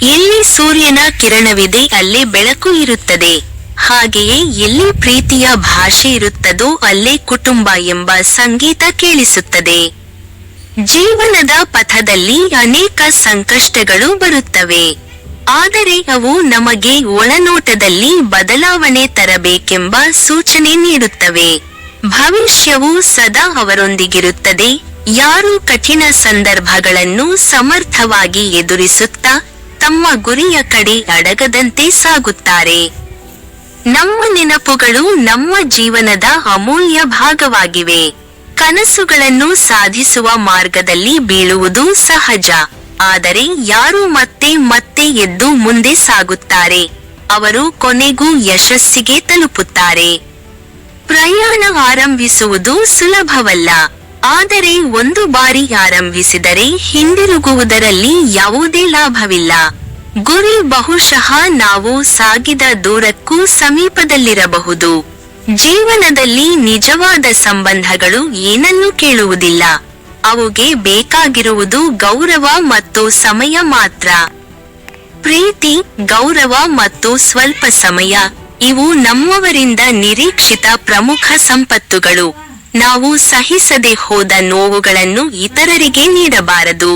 ಎಲ್ಲಿ ಸೂರ್ಯನ ಕಿರಣವಿದೆ ಅಲ್ಲಿ ಬೆಳಕು ಇರುತ್ತದೆ. ಹಾಗೆಯೇ ಎಲ್ಲಿ ಪ್ರೀತಿಯ ಭಾಷೆ ಇರುತ್ತದೋ ಅಲ್ಲೇ ಕುಟುಂಬ ಎಂಬ ಸಂಗೀತ ಕೇಳಿಸುತ್ತದೆ. ಜೀವನದ ಪಥದಲ್ಲಿ ಅನೇಕ ಸಂಕಷ್ಟಗಳು ಬರುತ್ತವೆ. ಆದರೆ ಅವು ನಮಗೆ ಒಳನೋಟದಲ್ಲಿ ಬದಲಾವಣೆ ತರಬೇಕೆಂಬ ಸೂಚನೆ ನೀಡುತ್ತವೆ. ಭವಿಷ್ಯವು ಸದಾ ಅವರೊಂದಿಗಿರುತ್ತದೆ. ಯಾರು ಕಠಿಣ ಸಂದರ್ಭಗಳನ್ನು ಸಮರ್ಥವಾಗಿ ಎದುರಿಸುತ್ತಾ ತಮ್ಮ ಗುರಿಯ ಕಡೆ ಅಡಗದಂತೆ ಸಾಗುತ್ತಾರೆ. ನಮ್ಮ ನೆನಪುಗಳು ನಮ್ಮ ಜೀವನದ ಅಮೂಲ್ಯ ಭಾಗವಾಗಿವೆ. ಕನಸುಗಳನ್ನು ಸಾಧಿಸುವ ಮಾರ್ಗದಲ್ಲಿ ಬೀಳುವುದು ಸಹಜ. ಆದರೆ ಯಾರು ಮತ್ತೆ ಮತ್ತೆ ಎದ್ದು ಮುಂದೆ ಸಾಗುತ್ತಾರೆ, ಅವರು ಕೊನೆಗೂ ಯಶಸ್ಸಿಗೆ ತಲುಪುತ್ತಾರೆ. ಪ್ರಯಾಣ ಆರಂಭಿಸುವುದು ಸುಲಭವಲ್ಲ. ಆದರೆ ಒಂದು ಬಾರಿ ಆರಂಭಿಸಿದರೆ ಹಿಂದಿರುಗುವುದರಲ್ಲಿ ಯಾವುದೇ ಲಾಭವಿಲ್ಲ. ಗುರಿ ಬಹುಶಃ ನಾವು ಸಾಗಿದ ದೂರಕ್ಕೂ ಸಮೀಪದಲ್ಲಿರಬಹುದು. ಜೀವನದಲ್ಲಿ ನಿಜವಾದ ಸಂಬಂಧಗಳು ಏನನ್ನೂ ಕೇಳುವುದಿಲ್ಲ. ಅವುಗೆ ಬೇಕಾಗಿರುವುದು ಗೌರವ ಮತ್ತು ಸಮಯ ಮಾತ್ರ. ಪ್ರೀತಿ, ಗೌರವ ಮತ್ತು ಸ್ವಲ್ಪ ಸಮಯ, ಇವು ನಮ್ಮವರಿಂದ ನಿರೀಕ್ಷಿತ ಪ್ರಮುಖ ಸಂಪತ್ತುಗಳು. ನಾವು ಸಹಿಸದೆ ಹೋದ ನೋವುಗಳನ್ನು ಇತರರಿಗೆ ನೀಡಬಾರದು.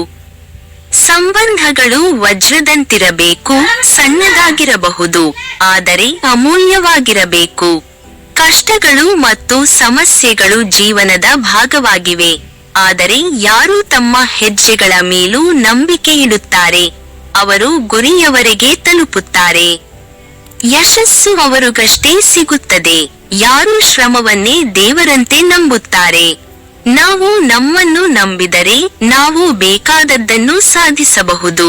ಸಂಬಂಧಗಳು ವಜ್ರದಂತಿರಬೇಕು, ಸಣ್ಣದಾಗಿರಬಹುದು, ಆದರೆ ಅಮೂಲ್ಯವಾಗಿರಬೇಕು. ಕಷ್ಟಗಳು ಮತ್ತು ಸಮಸ್ಯೆಗಳು ಜೀವನದ ಭಾಗವಾಗಿವೆ. ಆದರೆ ಯಾರು ತಮ್ಮ ಹೆಜ್ಜೆಗಳ ಮೇಲೂ ನಂಬಿಕೆ ಇಡುತ್ತಾರೆ, ಅವರು ಗುರಿಯವರೆಗೆ ತಲುಪುತ್ತಾರೆ. ಯಶಸ್ಸು ಅವರಿಗಷ್ಟೇ ಸಿಗುತ್ತದೆ, ಯಾರು ಶ್ರಮವನ್ನೇ ದೇವರಂತೆ ನಂಬುತ್ತಾರೆ. ನಾವು ನಮ್ಮನ್ನು ನಂಬಿದರೆ ನಾವು ಬೇಕಾದದ್ದನ್ನು ಸಾಧಿಸಬಹುದು.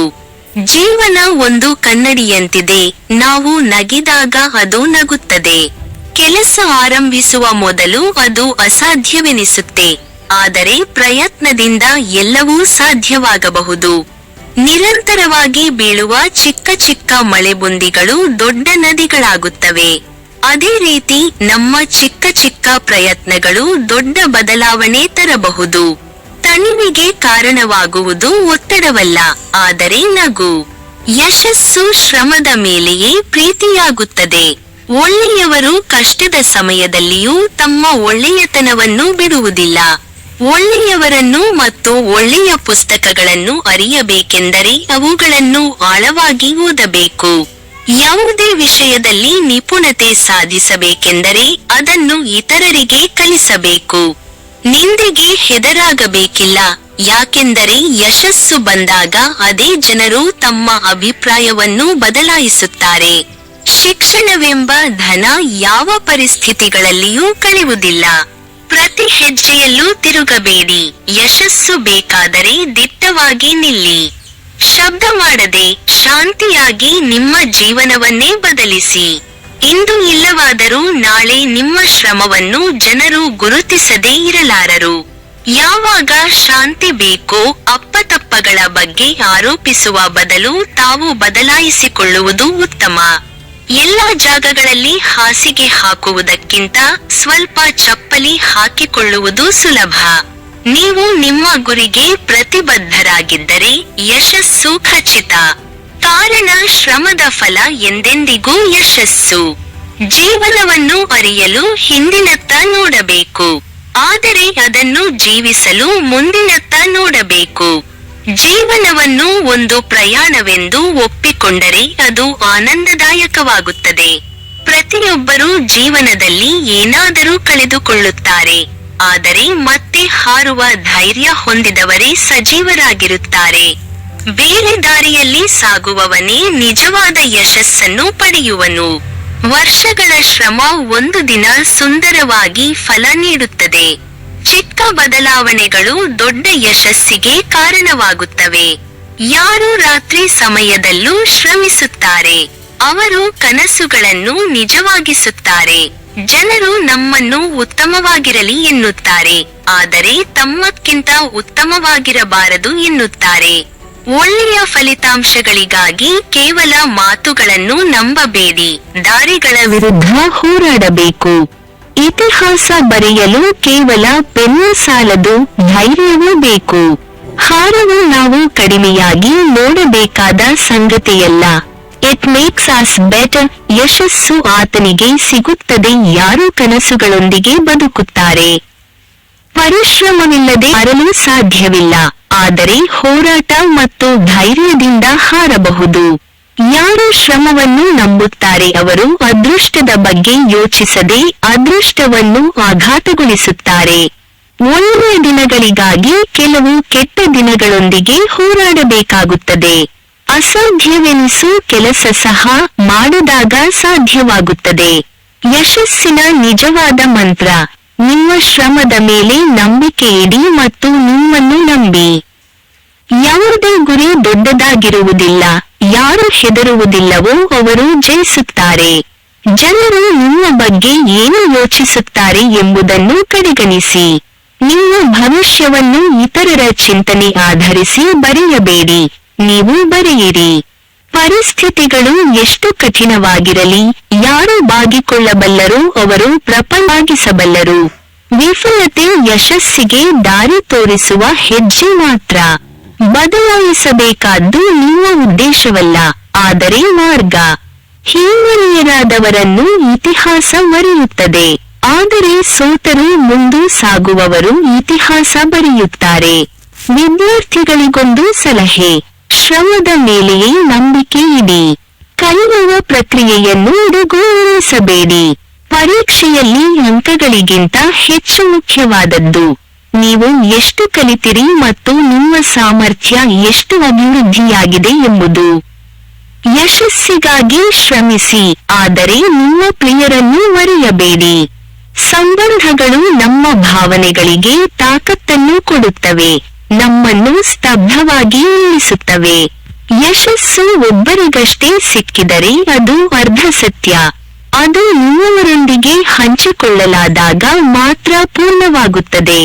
ಜೀವನ ಒಂದು ಕನ್ನಡಿಯಂತಿದೆ, ನಾವು ನಗಿದಾಗ ಅದು ನಗುತ್ತದೆ. ಕೆಲಸ ಆರಂಭಿಸುವ ಮೊದಲು ಅದು ಅಸಾಧ್ಯವೆನಿಸುತ್ತೆ, ಆದರೆ ಪ್ರಯತ್ನದಿಂದ ಎಲ್ಲವೂ ಸಾಧ್ಯವಾಗಬಹುದು. ನಿರಂತರವಾಗಿ ಬೀಳುವ ಚಿಕ್ಕ ಚಿಕ್ಕ ಮಳೆಬುಂದಿಗಳು ದೊಡ್ಡ ನದಿಗಳಾಗುತ್ತವೆ. ಅದೇ ರೀತಿ ನಮ್ಮ ಚಿಕ್ಕ ಚಿಕ್ಕ ಪ್ರಯತ್ನಗಳು ದೊಡ್ಡ ಬದಲಾವಣೆ ತರಬಹುದು. ತಣಿವಿಗೆ ಕಾರಣವಾಗುವುದು ಒತ್ತಡವಲ್ಲ, ಆದರೆ ನಗು. ಯಶಸ್ಸು ಶ್ರಮದ ಮೇಲೆಯೇ ಪ್ರೀತಿಯಾಗುತ್ತದೆ. ಒಳ್ಳೆಯವರು ಕಷ್ಟದ ಸಮಯದಲ್ಲಿಯೂ ತಮ್ಮ ಒಳ್ಳೆಯತನವನ್ನು ಬಿಡುವುದಿಲ್ಲ. ಒಳ್ಳೆಯವರನ್ನು ಮತ್ತು ಒಳ್ಳೆಯ ಪುಸ್ತಕಗಳನ್ನು ಅರಿಯಬೇಕೆಂದರೆ ಅವುಗಳನ್ನು ಆಳವಾಗಿ ಓದಬೇಕು. ಯಾವುದೇ ವಿಷಯದಲ್ಲಿ ನಿಪುಣತೆ ಸಾಧಿಸಬೇಕೆಂದರೆ ಅದನ್ನು ಇತರರಿಗೆ ಕಲಿಸಬೇಕು. ನಿಂದೆಗೆ ಹೆದರಾಗಬೇಕಿಲ್ಲ, ಯಾಕೆಂದರೆ ಯಶಸ್ಸು ಬಂದಾಗ ಅದೇ ಜನರು ತಮ್ಮ ಅಭಿಪ್ರಾಯವನ್ನು ಬದಲಾಯಿಸುತ್ತಾರೆ. ಶಿಕ್ಷಣವೆಂಬ ಧನ ಯಾವ ಪರಿಸ್ಥಿತಿಗಳಲ್ಲಿಯೂ ಕಳೆಯುವುದಿಲ್ಲ. ಪ್ರತಿ ಹೆಜ್ಜೆಯಲ್ಲೂ ತಿರುಗಬೇಡಿ. ಯಶಸ್ಸು ಬೇಕಾದರೆ ದಿಟ್ಟವಾಗಿ ನಿಲ್ಲಿ. ಶಬ್ದ ಮಾಡದೆ ಶಾಂತಿಯಾಗಿ ನಿಮ್ಮ ಜೀವನವನ್ನೇ ಬದಲಿಸಿ. ಇಂದು ಇಲ್ಲವಾದರೂ ನಾಳೆ ನಿಮ್ಮ ಶ್ರಮವನ್ನು ಜನರು ಗುರುತಿಸದೇ ಇರಲಾರರು. ಯಾವಾಗ ಶಾಂತಿ ಬೇಕೋ ಅಪ್ಪತಪ್ಪಗಳ ಬಗ್ಗೆ ಆರೋಪಿಸುವ ಬದಲು ತಾವು ಬದಲಾಯಿಸಿಕೊಳ್ಳುವುದು ಉತ್ತಮ. ಎಲ್ಲ ಜಾಗಗಳಲ್ಲಿ ಹಾಸಿಗೆ ಹಾಕುವುದಕ್ಕಿಂತ ಸ್ವಲ್ಪ ಚಪ್ಪಲಿ ಹಾಕಿಕೊಳ್ಳುವುದು ಸುಲಭ. ನೀವು ನಿಮ್ಮ ಗುರಿಗೆ ಪ್ರತಿಬದ್ಧರಾಗಿದ್ದರೆ ಯಶಸ್ಸು ಖಚಿತ. ಕಾರಣ ಶ್ರಮದ ಫಲ ಎಂದೆಂದಿಗೂ ಯಶಸ್ಸು. ಜೀವನವನ್ನು ಅರಿಯಲು ಹಿಂದಿನತ್ತ ನೋಡಬೇಕು, ಆದರೆ ಅದನ್ನು ಜೀವಿಸಲು ಮುಂದಿನತ್ತ ನೋಡಬೇಕು. ಜೀವನವನ್ನು ಒಂದು ಪ್ರಯಾಣವೆಂದು ಒಪ್ಪಿಕೊಂಡರೆ ಅದು ಆನಂದದಾಯಕವಾಗುತ್ತದೆ. ಪ್ರತಿಯೊಬ್ಬರೂ ಜೀವನದಲ್ಲಿ ಏನಾದರೂ ಕಳೆದುಕೊಳ್ಳುತ್ತಾರೆ, ಆದರೆ ಮತ್ತೆ ಹಾರುವ ಧೈರ್ಯ ಹೊಂದಿದವರೇ ಸಜೀವರಾಗಿರುತ್ತಾರೆ. ಬೇರೆ ದಾರಿಯಲ್ಲಿ ಸಾಗುವವನೇ ನಿಜವಾದ ಯಶಸ್ಸನ್ನು ಪಡೆಯುವನು. ವರ್ಷಗಳ ಶ್ರಮ ಒಂದು ದಿನ ಸುಂದರವಾಗಿ ಫಲ ನೀಡುತ್ತದೆ. ಚಿಕ್ಕ ಬದಲಾವಣೆಗಳು ದೊಡ್ಡ ಯಶಸ್ಸಿಗೆ ಕಾರಣವಾಗುತ್ತವೆ. ಯಾರು ರಾತ್ರಿ ಸಮಯದಲ್ಲೂ ಶ್ರಮಿಸುತ್ತಾರೆ, ಅವರು ಕನಸುಗಳನ್ನು ನಿಜವಾಗಿಸುತ್ತಾರೆ. ಜನರು ನಮ್ಮನ್ನು ಉತ್ತಮವಾಗಿರಲಿ ಎನ್ನುತ್ತಾರೆ, ಆದರೆ ತಮ್ಮಕ್ಕಿಂತ ಉತ್ತಮವಾಗಿರಬಾರದು ಎನ್ನುತ್ತಾರೆ. ಒಳ್ಳೆಯ ಫಲಿತಾಂಶಗಳಿಗಾಗಿ ಕೇವಲ ಮಾತುಗಳನ್ನು ನಂಬಬೇಡಿ, ದಾರಿಗಳ ವಿರುದ್ಧ ಹೋರಾಡಬೇಕು. ಇತಿಹಾಸ ಬರೆಯಲು ಕೇವಲ ಪೆನ್ನು ಸಾಲದು, ಧೈರ್ಯವೂ ಬೇಕು. ಹಾರವು ನಾವು ಕಡಿಮೆಯಾಗಿ ನೋಡಬೇಕಾದ ಸಂಗತಿಯಲ್ಲ. It makes us better. ಯಶಸ್ಸು ಆತನಿಗೆ ಸಿಗುತ್ತದೆ ಯಾರು ಕನಸುಗಳೊಂದಿಗೆ ಬದುಕುತ್ತಾರೆ. ಪರಿಶ್ರಮವಿಲ್ಲದೆ ಹಾರಲು ಸಾಧ್ಯವಿಲ್ಲ, ಆದರೆ ಹೋರಾಟ ಮತ್ತು ಧೈರ್ಯದಿಂದ ಹಾರಬಹುದು. ಯಾರು ಶ್ರಮವನ್ನು ನಂಬುತ್ತಾರೆ ಅವರು ಅದೃಷ್ಟದ ಬಗ್ಗೆ ಯೋಚಿಸದೆ ಅದೃಷ್ಟವನ್ನು ಆಘಾತಗೊಳಿಸುತ್ತಾರೆ. ಒಳ್ಳೆಯ ದಿನಗಳಿಗಾಗಿ ಕೆಲವು ಕೆಟ್ಟ ದಿನಗಳೊಂದಿಗೆ ಹೋರಾಡಬೇಕಾಗುತ್ತದೆ. ಅಸಾಧ್ಯವೆನಿಸು ಕೆಲಸ ಸಹ ಮಾಡಿದಾಗ ಸಾಧ್ಯವಾಗುತ್ತದೆ. ಯಶಸ್ಸಿನ ನಿಜವಾದ ಮಂತ್ರ ನಿಮ್ಮ ಶ್ರಮದ ಮೇಲೆ ನಂಬಿಕೆ ಇಡಿ ಮತ್ತು ನಿಮ್ಮನ್ನು ನಂಬಿ. ಯಾವುದೇ ಗುರಿ ದೊಡ್ಡದಾಗಿರುವುದಿಲ್ಲ. ಯಾರು ಹೆದರುವುದಿಲ್ಲವೋ ಅವರು ಜಯಿಸುತ್ತಾರೆ. ಜನರು ನಿಮ್ಮ ಬಗ್ಗೆ ಏನು ಯೋಚಿಸುತ್ತಾರೆ ಎಂಬುದನ್ನು ಕಡೆಗಣಿಸಿ. ನಿಮ್ಮ ಭವಿಷ್ಯವನ್ನು ಇತರರ ಚಿಂತನೆ ಆಧರಿಸಿ ಬರೆಯಬೇಡಿ, ನೀವು ಬರೆಯಿರಿ. ಪರಿಸ್ಥಿತಿಗಳು ಎಷ್ಟು ಕಠಿಣವಾಗಿರಲಿ, ಯಾರು ಬಾಗಿಕೊಳ್ಳಬಲ್ಲರೋ ಅವರು ಪ್ರಪಂಚವಾಗಿಸಬಲ್ಲರು. ವಿಫಲತೆ ಯಶಸ್ಸಿಗೆ ದಾರಿ ತೋರಿಸುವ ಹೆಜ್ಜೆ ಮಾತ್ರ. ಬದಲಾಯಿಸಬೇಕಾದ್ದು ನಿಮ್ಮ ಉದ್ದೇಶವಲ್ಲ, ಆದರೆ ಮಾರ್ಗ. ಹಿರಿಯರಾದವರನ್ನು ಇತಿಹಾಸ ಮರೆಯುತ್ತದೆ, ಆದರೆ ಸೋತರೂ ಮುಂದೆ ಸಾಗುವವರು ಇತಿಹಾಸ ಬರೆಯುತ್ತಾರೆ. ವಿದ್ಯಾರ್ಥಿಗಳಿಗೊಂದು ಸಲಹೆ: ಶ್ರಮದ ಮೇಲೆಯೇ ನಂಬಿಕೆ ಇಡಿ. ಕಲಿಯುವ ಪ್ರಕ್ರಿಯೆಯನ್ನು ಹುಡುಗೂರಿಸಬೇಡಿ. ಪರೀಕ್ಷೆಯಲ್ಲಿ ಅಂಕಗಳಿಗಿಂತ ಹೆಚ್ಚು ಮುಖ್ಯವಾದದ್ದು ನೀವು ಎಷ್ಟು ಕಲಿತಿರಿ ಮತ್ತು ನಿಮ್ಮ ಸಾಮರ್ಥ್ಯ ಎಷ್ಟು ಅಭಿವೃದ್ಧಿಯಾಗಿದೆ ಎಂಬುದು. ಯಶಸ್ಸಿಗಾಗಿ ಶ್ರಮಿಸಿ, ಆದರೆ ನಿಮ್ಮ ಪ್ರಿಯರನ್ನು ಮರೆಯಬೇಡಿ. ಸಂಬಂಧಗಳು ನಮ್ಮ ಭಾವನೆಗಳಿಗೆ ತಾಕತ್ತನ್ನು ಕೊಡುತ್ತವೆ, ನಮ್ಮನ್ನು ಸ್ತಬ್ಧವಾಗಿ ನಿಲ್ಲಿಸುತ್ತವೆ. ಯಶಸ್ಸು ಒಬ್ಬರಿಗಷ್ಟೇ ಸಿಕ್ಕಿದರೆ ಅದು ಅರ್ಧ ಸತ್ಯ. ಅದು ನಿಮ್ಮವರೊಂದಿಗೆ ಹಂಚಿಕೊಳ್ಳಲಾದಾಗ ಮಾತ್ರ ಪೂರ್ಣವಾಗುತ್ತದೆ.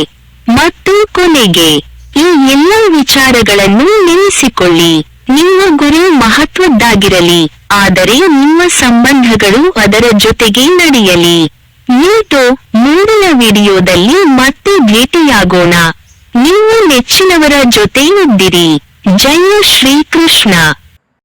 ಮತ್ತು ಕೊನೆಗೆ, ಈ ಎಲ್ಲ ವಿಚಾರಗಳನ್ನು ನೆನೆಸಿಕೊಳ್ಳಿ. ನಿಮ್ಮ ಗುರಿ ಮಹತ್ವದ್ದಾಗಿರಲಿ, ಆದರೆ ನಿಮ್ಮ ಸಂಬಂಧಗಳು ಅದರ ಜೊತೆಗೆ ನಡೆಯಲಿ. ಮುಂದಿನ ವಿಡಿಯೋದಲ್ಲಿ ಮತ್ತೆ ಭೇಟಿಯಾಗೋಣ. ನಿಮ್ಮ ನೆಚ್ಚಿನವರ ಜೊತೆ ಇದ್ದಿರಿ. ಜಯ ಶ್ರೀಕೃಷ್ಣ.